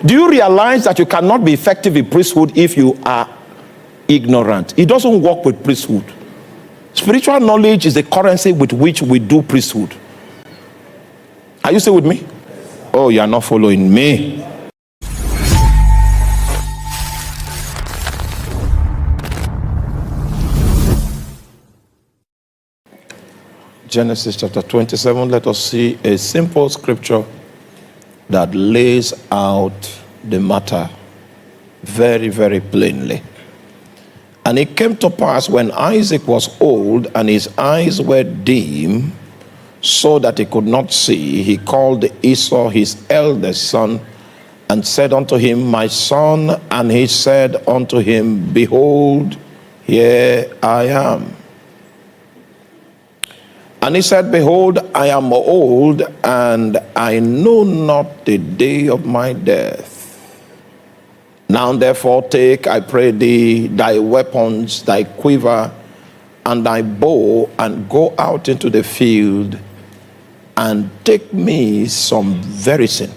Do you realize that you cannot be effective in priesthood if you are ignorant? It doesn't work with priesthood. Spiritual knowledge is the currency with which we do priesthood. Are you still with me? Oh, you are not following me. Genesis chapter 27, let us see a simple scripture that lays out the matter very, very plainly. And it came to pass when Isaac was old and his eyes were dim, so that he could not see, he called Esau his eldest son and said unto him, My son. And he said unto him, Behold, here I am. And he said, Behold, I am old, and I know not the day of my death. Now therefore take, I pray thee, thy weapons, thy quiver, and thy bow, and go out into the field, and take me some venison,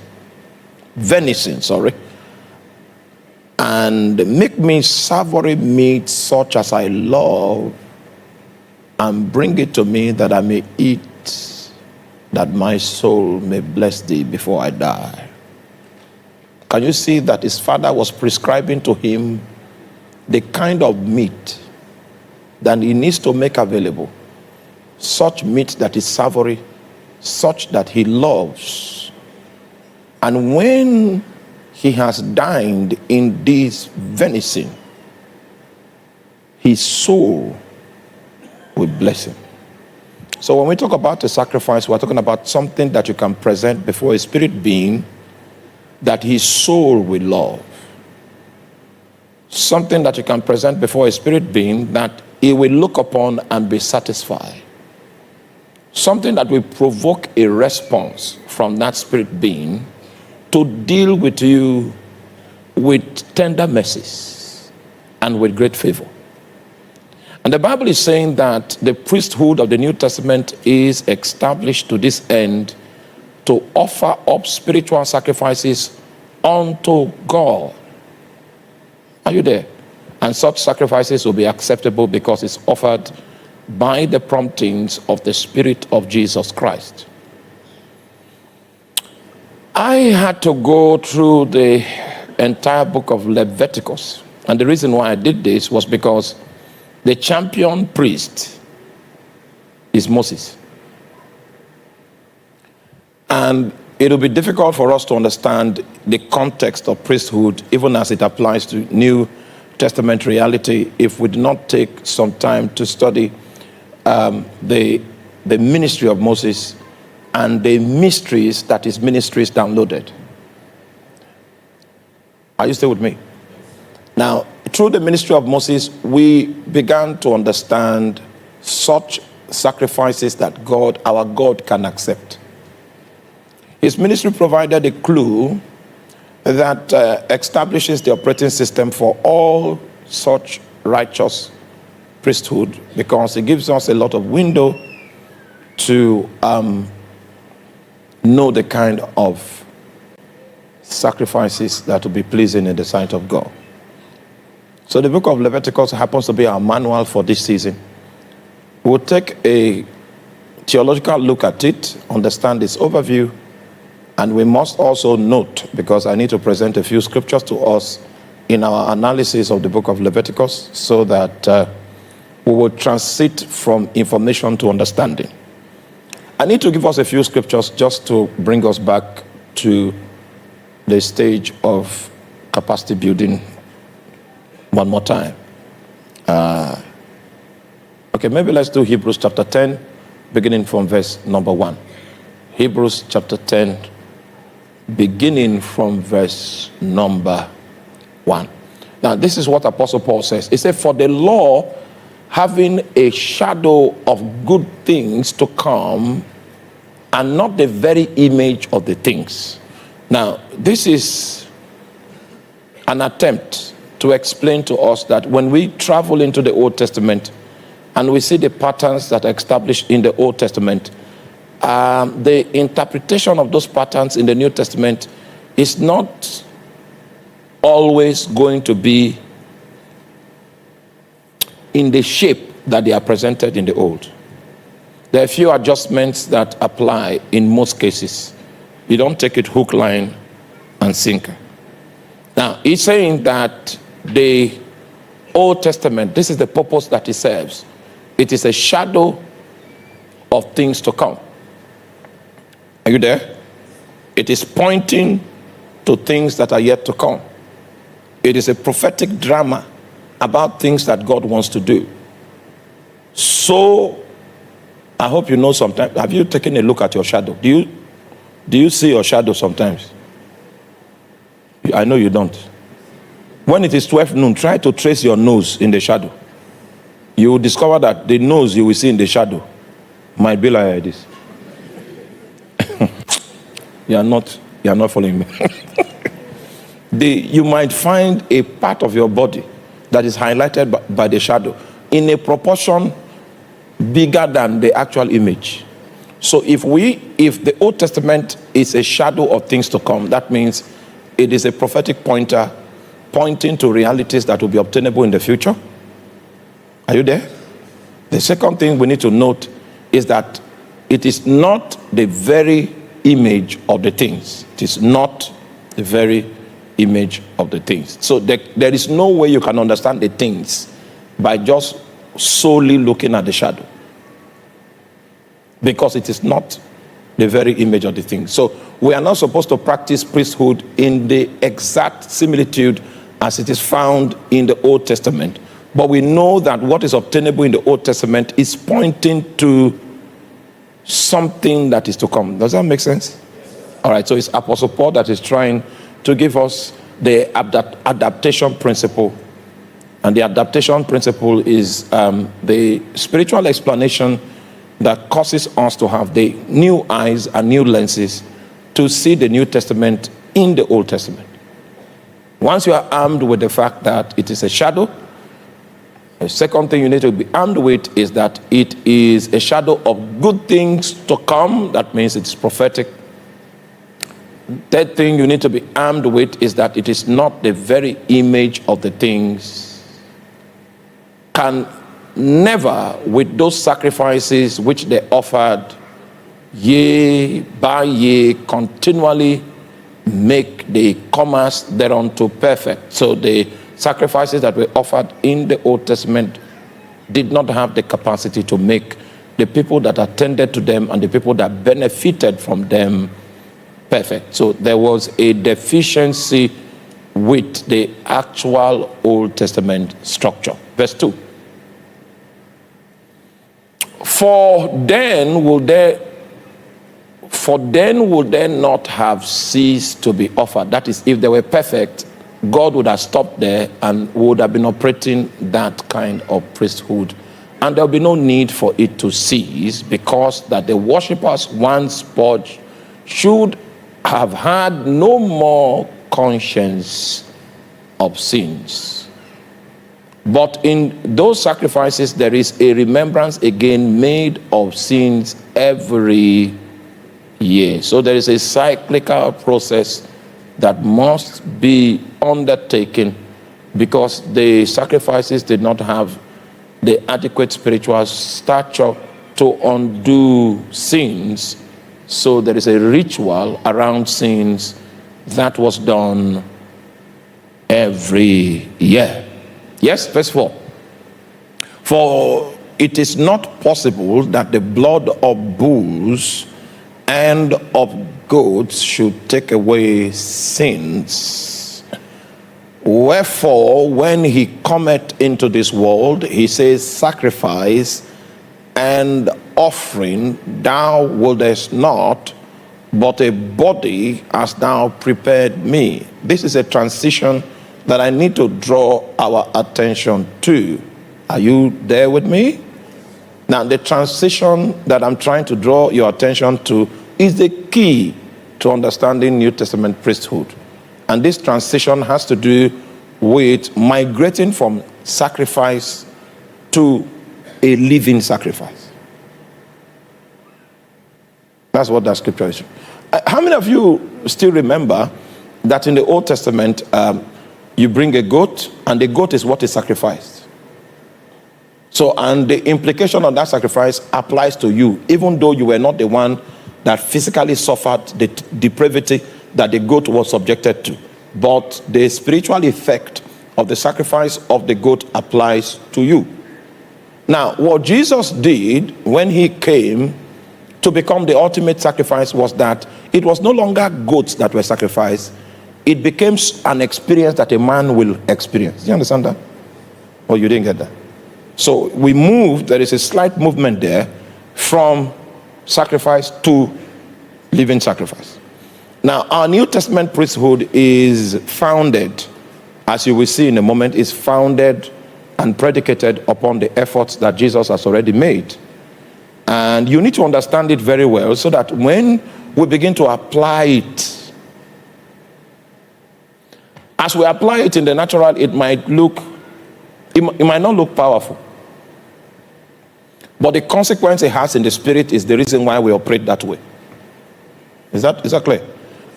and make me savory meat such as I love, and bring it to me that I may eat, that my soul may bless thee before I die. Can you see that his father was prescribing to him the kind of meat that he needs to make available? Such meat that is savory, such that he loves. And when he has dined in this venison, his soul will bless him. So when we talk about a sacrifice, we're talking about something that you can present before a spirit being that his soul will love. Something that you can present before a spirit being that he will look upon and be satisfied. Something that will provoke a response from that spirit being to deal with you with tender mercies and with great favor. And the Bible is saying that the priesthood of the New Testament is established to this end, to offer up spiritual sacrifices unto God. Are you there? And such sacrifices will be acceptable because it's offered by the promptings of the Spirit of Jesus Christ. I had to go through the entire book of Leviticus. And the reason why I did this was because the champion priest is Moses. And it will be difficult for us to understand the context of priesthood, even as it applies to New Testament reality, if we do not take some time to study the ministry of Moses and the mysteries that his ministry is downloaded. Are you still with me? Now, through the ministry of Moses, we began to understand such sacrifices that God, our God, can accept. His ministry provided a clue that establishes the operating system for all such righteous priesthood, because it gives us a lot of window to know the kind of sacrifices that will be pleasing in the sight of God. So the book of Leviticus happens to be our manual for this season. We'll take a theological look at it, understand its overview, and we must also note, because I need to present a few scriptures to us in our analysis of the book of Leviticus, so that we will transit from information to understanding. I need to give us a few scriptures just to bring us back to the stage of capacity building one more time. Okay, maybe let's do Hebrews chapter 10, beginning from verse number 1. Hebrews chapter 10, beginning from verse number 1. Now, this is what Apostle Paul says. He said, for the law, having a shadow of good things to come, and not the very image of the things. Now, this is an attempt to explain to us that when we travel into the Old Testament and we see the patterns that are established in the Old Testament, the interpretation of those patterns in the New Testament is not always going to be in the shape that they are presented in the old. There are a few adjustments that apply in most cases. You don't take it hook, line, and sinker. Now, he's saying that the Old Testament, this is the purpose that it serves. It is a shadow of things to come. Are you there? It is pointing to things that are yet to come. It is a prophetic drama about things that God wants to do. So, I hope you know sometimes. Have you taken a look at your shadow? Do you see your shadow sometimes? I know you don't. When it is 12 noon, try to trace your nose in the shadow. You will discover that the nose you will see in the shadow might be like this. You are not following me. You might find a part of your body that is highlighted by the shadow in a proportion bigger than the actual image. So if the Old Testament is a shadow of things to come, that means it is a prophetic pointer pointing to realities that will be obtainable in the future. Are you there? The second thing we need to note is that it is not the very image of the things. It is not the very image of the things. So there is no way you can understand the things by just solely looking at the shadow, because it is not the very image of the thing. So we are not supposed to practice priesthood in the exact similitude as it is found in the Old Testament. But we know that what is obtainable in the Old Testament is pointing to something that is to come. Does that make sense? All right, so it's Apostle Paul that is trying to give us the adaptation principle. And the adaptation principle is the spiritual explanation that causes us to have the new eyes and new lenses to see the New Testament in the Old Testament. Once you are armed with the fact that it is a shadow, the second thing you need to be armed with is that it is a shadow of good things to come. That means it's prophetic. Third thing you need to be armed with is that it is not the very image of the things. Can never, with those sacrifices which they offered, year by year, continually make the comers thereunto perfect. So the sacrifices that were offered in the Old Testament did not have the capacity to make the people that attended to them and the people that benefited from them perfect. So there was a deficiency with the actual Old Testament structure. Verse 2. For then will there not have ceased to be offered. That is, if they were perfect, God would have stopped there and would have been operating that kind of priesthood. And there will be no need for it to cease, because that the worshippers once purged should have had no more conscience of sins. But in those sacrifices, there is a remembrance again made of sins every year. So there is a cyclical process that must be undertaken, because the sacrifices did not have the adequate spiritual stature to undo sins. So there is a ritual around sins that was done every year. Yes, verse 4. For it is not possible that the blood of bulls and of goats should take away sins. Wherefore, when he cometh into this world, he says, sacrifice and offering thou wouldest not, but a body hast thou prepared me. This is a transition that I need to draw our attention to. Are you there with me? Now, the transition that I'm trying to draw your attention to is the key to understanding New Testament priesthood. And this transition has to do with migrating from sacrifice to a living sacrifice. That's what that scripture is. How many of you still remember that in the Old Testament, you bring a goat, and the goat is what is sacrificed. So, and the implication of that sacrifice applies to you, even though you were not the one that physically suffered the depravity that the goat was subjected to. But the spiritual effect of the sacrifice of the goat applies to you. Now, what Jesus did when he came to become the ultimate sacrifice was that it was no longer goats that were sacrificed. It became an experience that a man will experience. Do you understand that? Or you didn't get that? So we moved, there is a slight movement there from sacrifice to living sacrifice. Now, our New Testament priesthood is founded, as you will see in a moment, is founded and predicated upon the efforts that Jesus has already made. And you need to understand it very well so that when we begin to apply it, as we apply it in the natural, it might not look powerful. But the consequence it has in the spirit is the reason why we operate that way. Is that clear?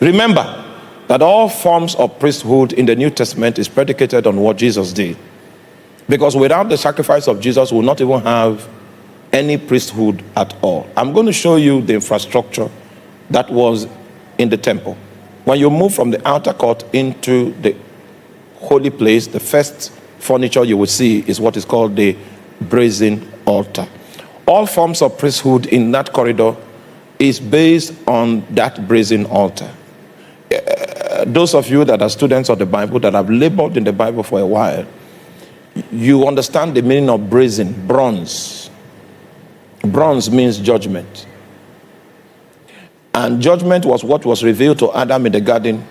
Remember that all forms of priesthood in the New Testament is predicated on what Jesus did. Because without the sacrifice of Jesus, we will not even have any priesthood at all. I'm going to show you the infrastructure that was in the temple. When you move from the outer court into the holy place, the first furniture you will see is what is called the brazen altar. All forms of priesthood in that corridor is based on that brazen altar. Those of you that are students of the Bible, that have labored in the Bible for a while, you understand the meaning of brazen, bronze. Bronze means judgment. And judgment was what was revealed to Adam in the garden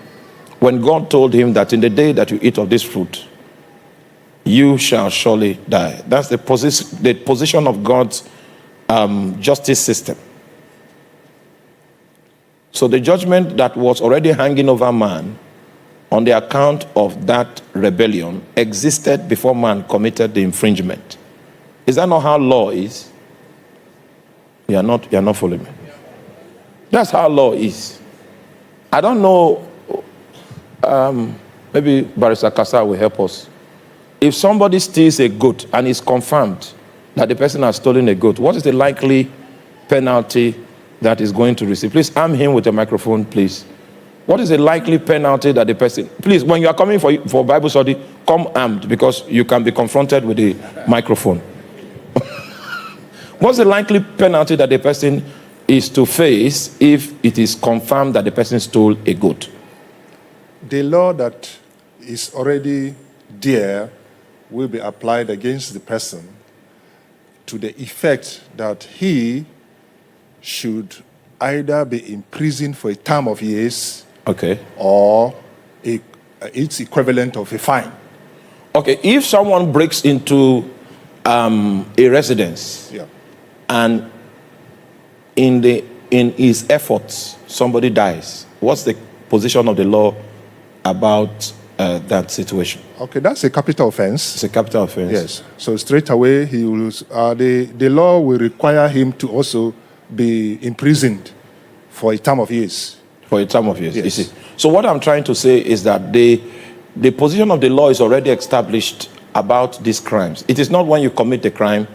when God told him that in the day that you eat of this fruit, you shall surely die. That's the position of God's justice system. So the judgment that was already hanging over man on the account of that rebellion existed before man committed the infringement. Is that not how law is? You're not following me. That's how law is. I don't know, maybe Barrister Kasa will help us. If somebody steals a goat and it's confirmed that the person has stolen a goat, what is the likely penalty that is going to receive? Please arm him with a microphone, please. What is the likely penalty that the person... Please, when you are coming for Bible study, come armed, because you can be confronted with the microphone. What's the likely penalty that the person is to face if it is confirmed that the person stole a goat? The law that is already there will be applied against the person to the effect that he should either be imprisoned for a term of years, okay, or it's equivalent of a fine. Okay, if someone breaks into a residence, yeah, and in his efforts somebody dies, what's the position of the law about that situation? Okay, that's a capital offense. It's a capital offense. Yes. So straight away he will. The law will require him to also be imprisoned for a term of years. For a term of years. Yes. You see. So what I'm trying to say is that the position of the law is already established about these crimes. It is not when you commit a crime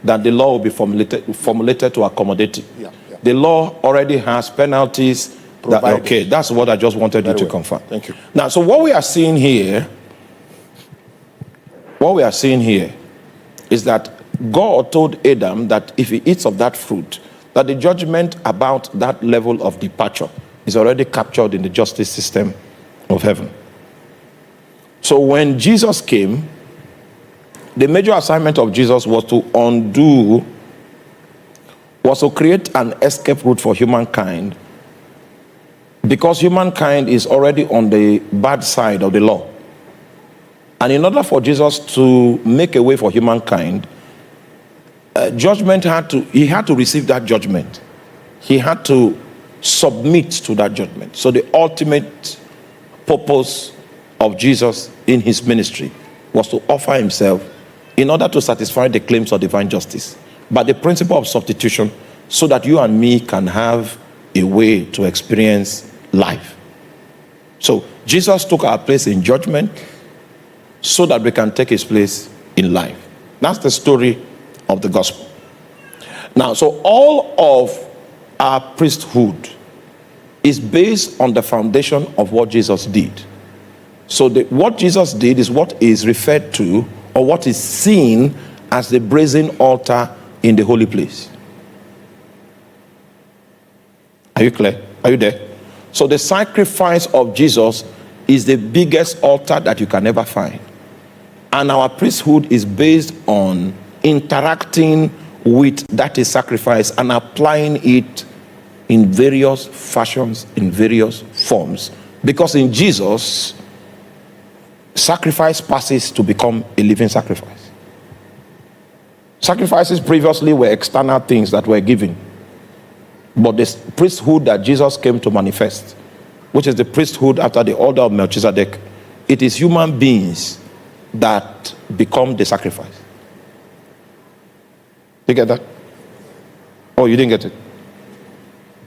that the law will be formulated to accommodate it. Yeah. The law already has penalties. Okay, that's what I just wanted you to confirm. Thank you. Now, so what we are seeing here is that God told Adam that if he eats of that fruit, that the judgment about that level of departure is already captured in the justice system of heaven. So when Jesus came, the major assignment of Jesus was to create an escape route for humankind, because humankind is already on the bad side of the law. And in order for Jesus to make a way for humankind, he had to receive that judgment. He had to submit to that judgment. So the ultimate purpose of Jesus in his ministry was to offer himself in order to satisfy the claims of divine justice, but the principle of substitution, so that you and me can have a way to experience life. So Jesus took our place in judgment, so that we can take his place in life. That's the story of the gospel. Now, so all of our priesthood is based on the foundation of what Jesus did. So what Jesus did is what is referred to, or what is seen as, the brazen altar in the holy place. Are you clear? Are you there? So the sacrifice of Jesus is the biggest altar that you can ever find. And our priesthood is based on interacting with that is sacrifice and applying it in various fashions, in various forms. Because in Jesus, sacrifice passes to become a living sacrifice. Sacrifices previously were external things that were given. But the priesthood that Jesus came to manifest, which is the priesthood after the order of Melchizedek, it is human beings that become the sacrifice. You get that? Oh, you didn't get it?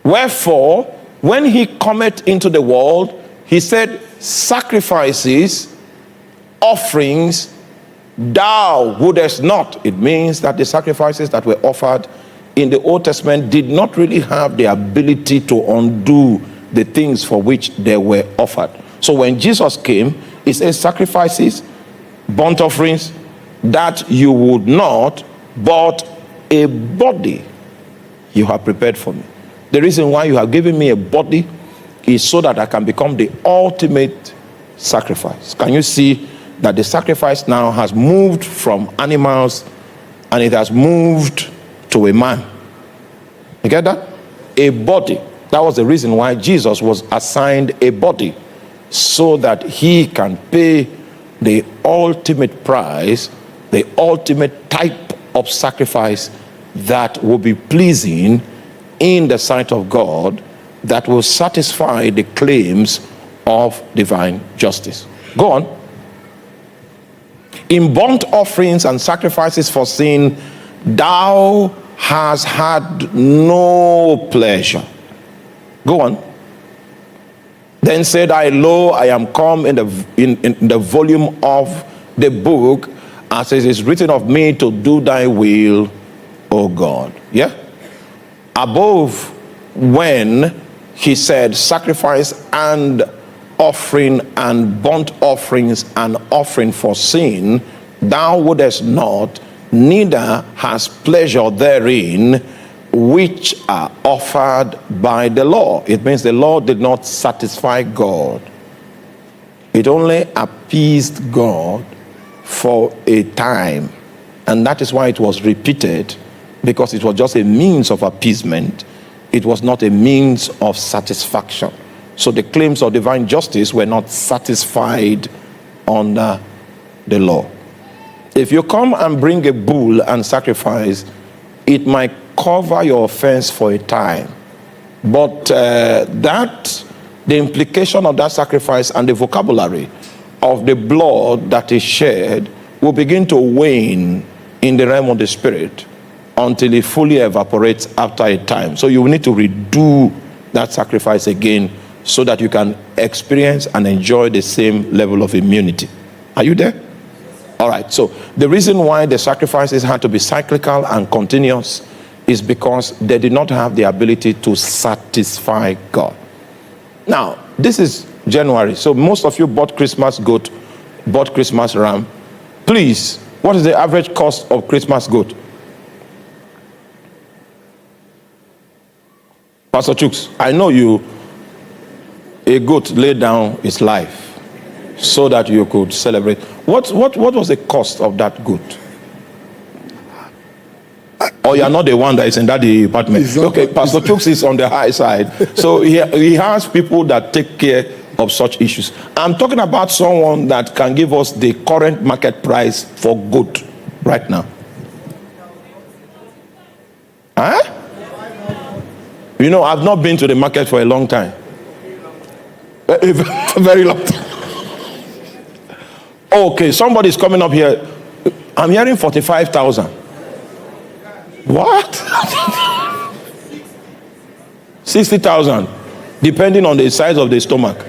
Wherefore, when he cometh into the world, he said, sacrifices, offerings, thou wouldest not. It means that the sacrifices that were offered in the Old Testament did not really have the ability to undo the things for which they were offered. So when Jesus came, he says, sacrifices, burnt offerings, that you would not, but a body you have prepared for me. The reason why you have given me a body is so that I can become the ultimate sacrifice. Can you see that the sacrifice now has moved from animals and it has moved to a man? You get that? A body. That was the reason why Jesus was assigned a body, so that he can pay the ultimate price, the ultimate type of sacrifice that will be pleasing in the sight of God, that will satisfy the claims of divine justice. Go on. In burnt offerings and sacrifices for sin, thou hast had no pleasure. Go on. Then said I, lo, I am come in the volume of the book, as it is written of me, to do thy will, O God. Yeah? Above, when he said sacrifice and offering and burnt offerings and offering for sin, thou wouldest not, neither has pleasure therein, which are offered by the law. It means the law did not satisfy God. It only appeased God for a time. And that is why it was repeated, because it was just a means of appeasement. It was not a means of satisfaction. So the claims of divine justice were not satisfied under the law. If you come and bring a bull and sacrifice, it might cover your offense for a time. But the implication of that sacrifice and the vocabulary of the blood that is shed will begin to wane in the realm of the spirit until it fully evaporates after a time. So you will need to redo that sacrifice again so that you can experience and enjoy the same level of immunity. Are you there? All right. So the reason why the sacrifices had to be cyclical and continuous is because they did not have the ability to satisfy God. Now, this is January. So most of you bought Christmas goat, bought Christmas ram. Please, what is the average cost of Christmas goat? Pastor Chooks, I know you, a goat laid down its life so that you could celebrate. What was the cost of that goat? Or you are not the one that is in that department? Okay, Pastor Chooks is on the high side. So he has people that take care of such issues. I'm talking about someone that can give us the current market price for goat right now. Huh? You know, I've not been to the market for a long time. A very long time. Okay, somebody's coming up here. I'm hearing 45,000. What? 60,000, depending on the size of the stomach.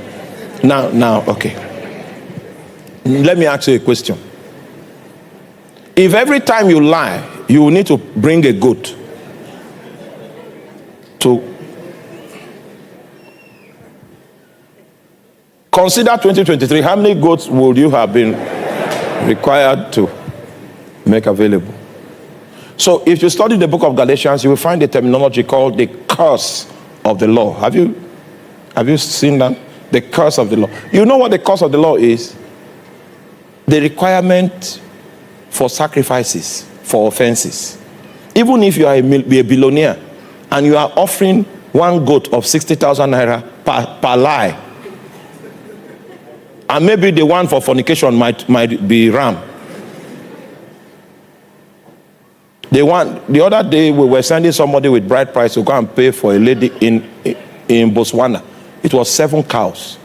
Now, okay. Let me ask you a question. If every time you lie, you need to bring a goat to consider 2023, how many goats would you have been required to make available? So if you study the book of Galatians, you will find a terminology called the curse of the law. Have you seen that? The curse of the law. You know what the curse of the law is? The requirement for sacrifices, for offenses. Even if you are a billionaire and you are offering one goat of 60,000 naira per lie, and maybe the one for fornication might be ram. The other day we were sending somebody with bride price to go and pay for a lady in Botswana. It was 7 cows.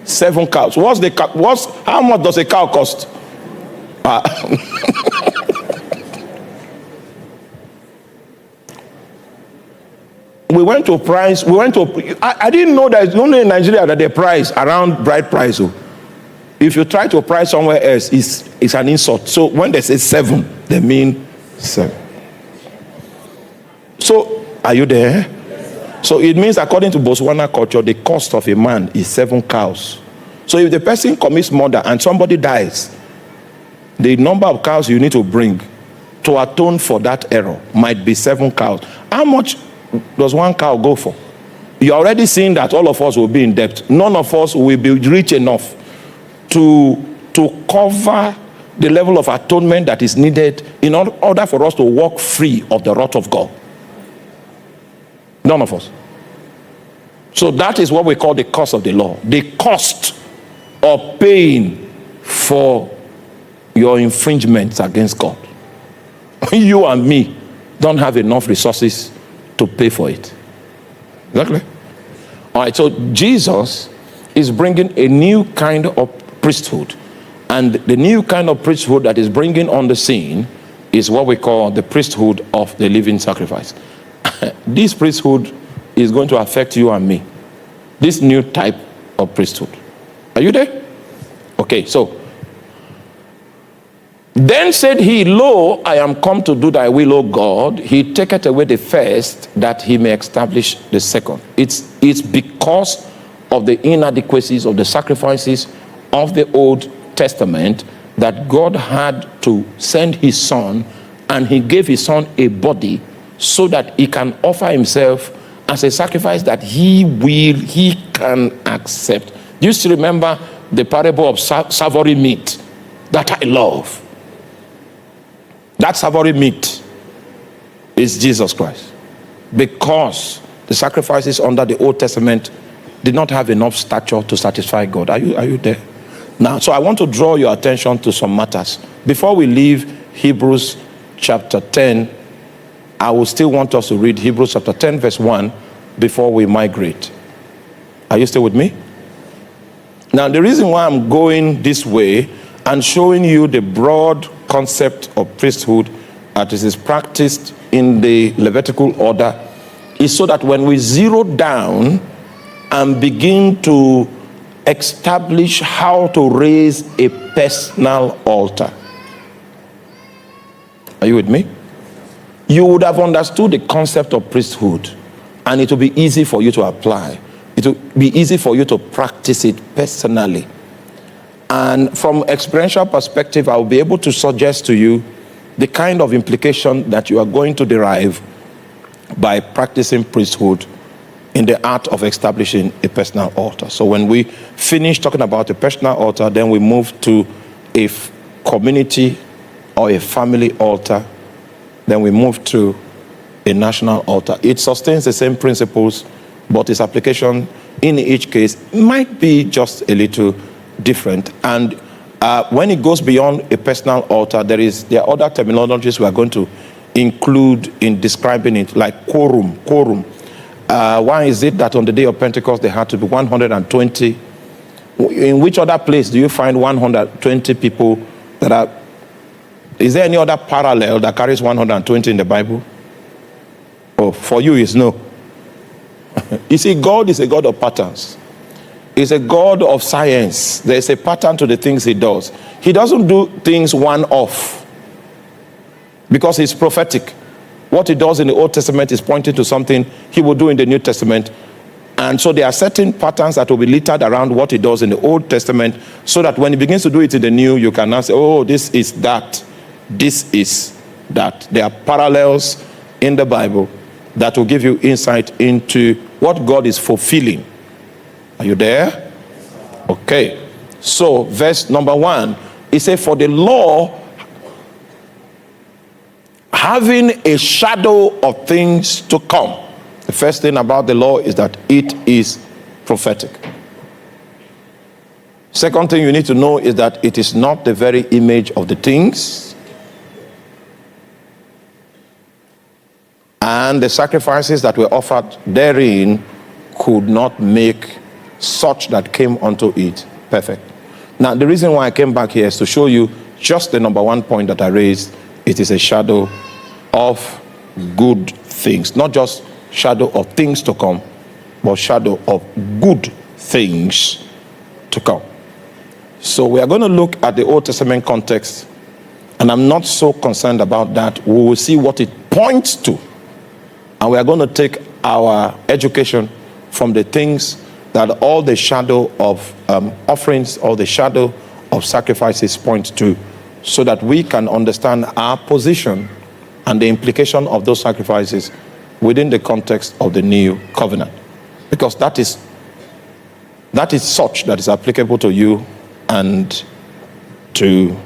7 cows. How much does a cow cost? I didn't know that it's only in Nigeria that they price around bride price. If you try to price somewhere else, it's an insult. So when they say 7, they mean 7. So, are you there? So it means, according to Botswana culture, the cost of a man is 7 cows. So if the person commits murder and somebody dies, the number of cows you need to bring to atone for that error might be 7 cows. How much does 1 cow go for? You're already seeing that all of us will be in debt. None of us will be rich enough to cover the level of atonement that is needed in order for us to walk free of the wrath of God. None of us. So that is what we call the cost of the law. The cost of paying for your infringements against God. You and me don't have enough resources to pay for it. Exactly. All right, so Jesus is bringing a new kind of priesthood. And the new kind of priesthood that is bringing on the scene is what we call the priesthood of the living sacrifice. This priesthood is going to affect you and me. This new type of priesthood. Are you there? Okay, so. Then said he, Lo, I am come to do thy will, O God. He taketh away the first, that he may establish the second. It's because of the inadequacies of the sacrifices of the Old Testament that God had to send his son, and he gave his son a body so that he can offer himself as a sacrifice that he can accept. Do you still remember the parable of savory meat that I love? That savory meat is Jesus Christ. Because the sacrifices under the Old Testament did not have enough stature to satisfy God. Are you there? Now, so I want to draw your attention to some matters. Before we leave Hebrews chapter 10, I will still want us to read Hebrews chapter 10 verse 1 before we migrate. Are you still with me? Now, the reason why I'm going this way and showing you the broad concept of priesthood as it is practiced in the Levitical order is so that when we zero down and begin to establish how to raise a personal altar. Are you with me? You would have understood the concept of priesthood, and it will be easy for you to apply. It will be easy for you to practice it personally. And from experiential perspective, I will be able to suggest to you the kind of implication that you are going to derive by practicing priesthood in the art of establishing a personal altar. So when we finish talking about a personal altar, then we move to a community or a family altar. Then we move to a national altar. It sustains the same principles, but its application in each case might be just a little different. And when it goes beyond a personal altar, there are other terminologies we are going to include in describing it, like quorum. Why is it that on the day of Pentecost there had to be 120? In which other place do you find 120 people that are? Is there any other parallel that carries 120 in the Bible? Oh, for you is no. You see, God is a God of patterns. He's a God of science. There's a pattern to the things he does. He doesn't do things one-off because he's prophetic. What he does in the Old Testament is pointing to something he will do in the New Testament. And so there are certain patterns that will be littered around what he does in the Old Testament, so that when he begins to do it in the New, you can now say, oh, this is that. This is that. There are parallels in the Bible that will give you insight into what God is fulfilling. Are you there? Okay. So verse number 1, it says, for the law, having a shadow of things to come. The first thing about the law is that it is prophetic. Second thing you need to know is that it is not the very image of the things. And the sacrifices that were offered therein could not make such that came unto it perfect. Now, the reason why I came back here is to show you just the number 1 point that I raised. It is a shadow of good things. Not just shadow of things to come, but shadow of good things to come. So we are going to look at the Old Testament context, and I'm not so concerned about that. We will see what it points to, and we are going to take our education from the things that all the shadow of offerings, all the shadow of sacrifices point to, so that we can understand our position and the implication of those sacrifices within the context of the new covenant. Because that is such that is applicable to you and to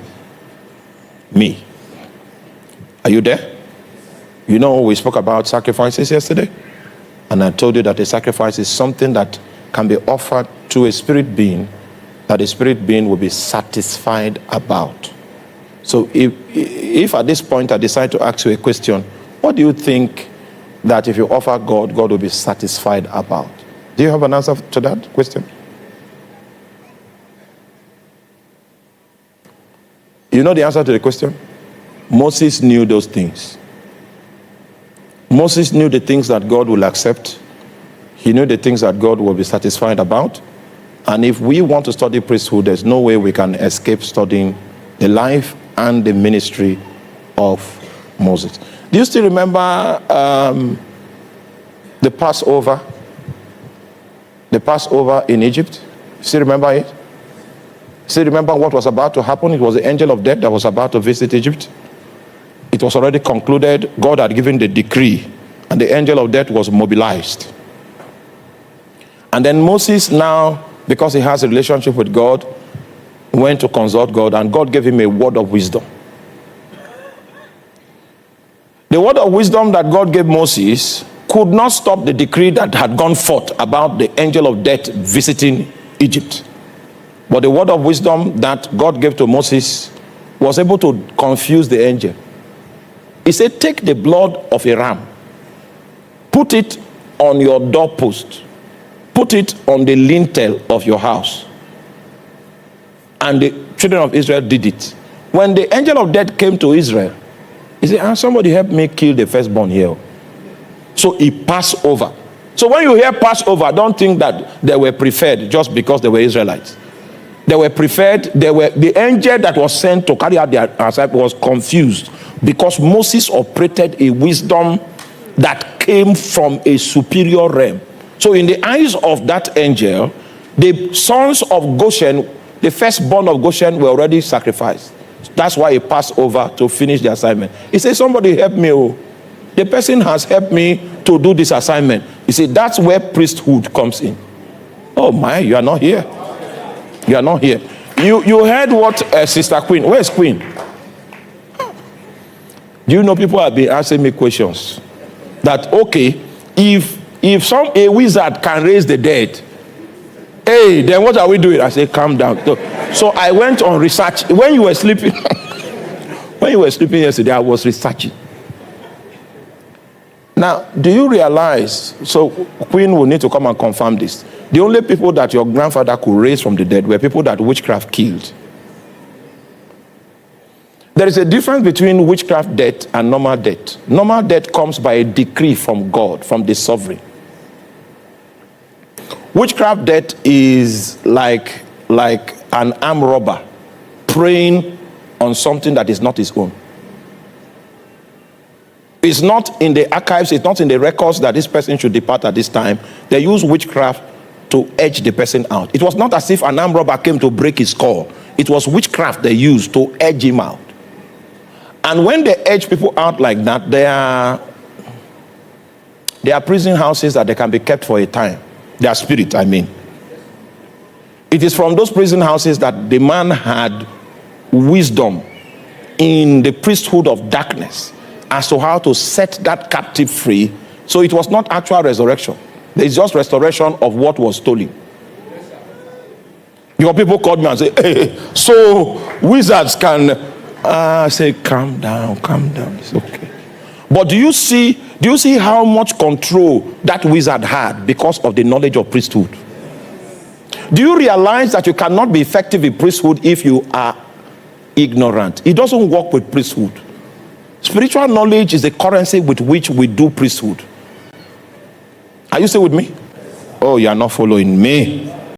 me. Are you there? You know, we spoke about sacrifices yesterday, and I told you that a sacrifice is something that can be offered to a spirit being that a spirit being will be satisfied about. So if at this point I decide to ask you a question, what do you think that if you offer God, God will be satisfied about? Do you have an answer to that question? You know the answer to the question? Moses knew those things. Moses knew the things that God will accept. He knew the things that God will be satisfied about. And if we want to study priesthood, there's no way we can escape studying the life and the ministry of Moses. Do you still remember the Passover? The Passover in Egypt? Still remember it? Still remember what was about to happen? It was the angel of death that was about to visit Egypt. It was already concluded. God had given the decree, and the angel of death was mobilized. And then Moses now, because he has a relationship with God, went to consult God, and God gave him a word of wisdom. The word of wisdom that God gave Moses could not stop the decree that had gone forth about the angel of death visiting Egypt. But the word of wisdom that God gave to Moses was able to confuse the angel. He said, take the blood of a ram, put it on your doorpost, put it on the lintel of your house. And the children of Israel did it. When the angel of death came to Israel, he said, somebody help me kill the firstborn here. So he passed over. So when you hear Passover, don't think that they were preferred just because they were Israelites. They were preferred. The angel that was sent to carry out their assignment was confused because Moses operated a wisdom that came from a superior realm. So in the eyes of that angel, the sons of Goshen, the firstborn of Goshen, were already sacrificed. That's why he passed over to finish the assignment. He said, somebody help me. Oh. The person has helped me to do this assignment. He said, that's where priesthood comes in. Oh my, you are not here. You are not here. You heard what Sister Queen, where's Queen? Do you know people have been asking me questions? That, okay, if a wizard can raise the dead, hey, then what are we doing? I said, calm down. So I went on research. When you were sleeping, yesterday, I was researching. Now, do you realize, so Queen will need to come and confirm this. The only people that your grandfather could raise from the dead were people that witchcraft killed. There is a difference between witchcraft death and normal death. Normal death comes by a decree from God, from the sovereign. Witchcraft death is like an armed robber preying on something that is not his own. It's not in the archives, it's not in the records that this person should depart at this time. They use witchcraft to edge the person out. It was not as if an armed robber came to break his skull. It was witchcraft they used to edge him out. And when they edge people out like that, there are prison houses that they can be kept for a time. Their spirit, I mean. It is from those prison houses that the man had wisdom in the priesthood of darkness as to how to set that captive free. So it was not actual resurrection. It's just restoration of what was stolen. Your people called me and say, hey, so wizards can say, calm down, it's okay. But do you see how much control that wizard had because of the knowledge of priesthood? Do you realize that you cannot be effective in priesthood if you are ignorant? It doesn't work with priesthood. Spiritual knowledge is the currency with which we do priesthood. Are you still with me? Oh, you are not following me.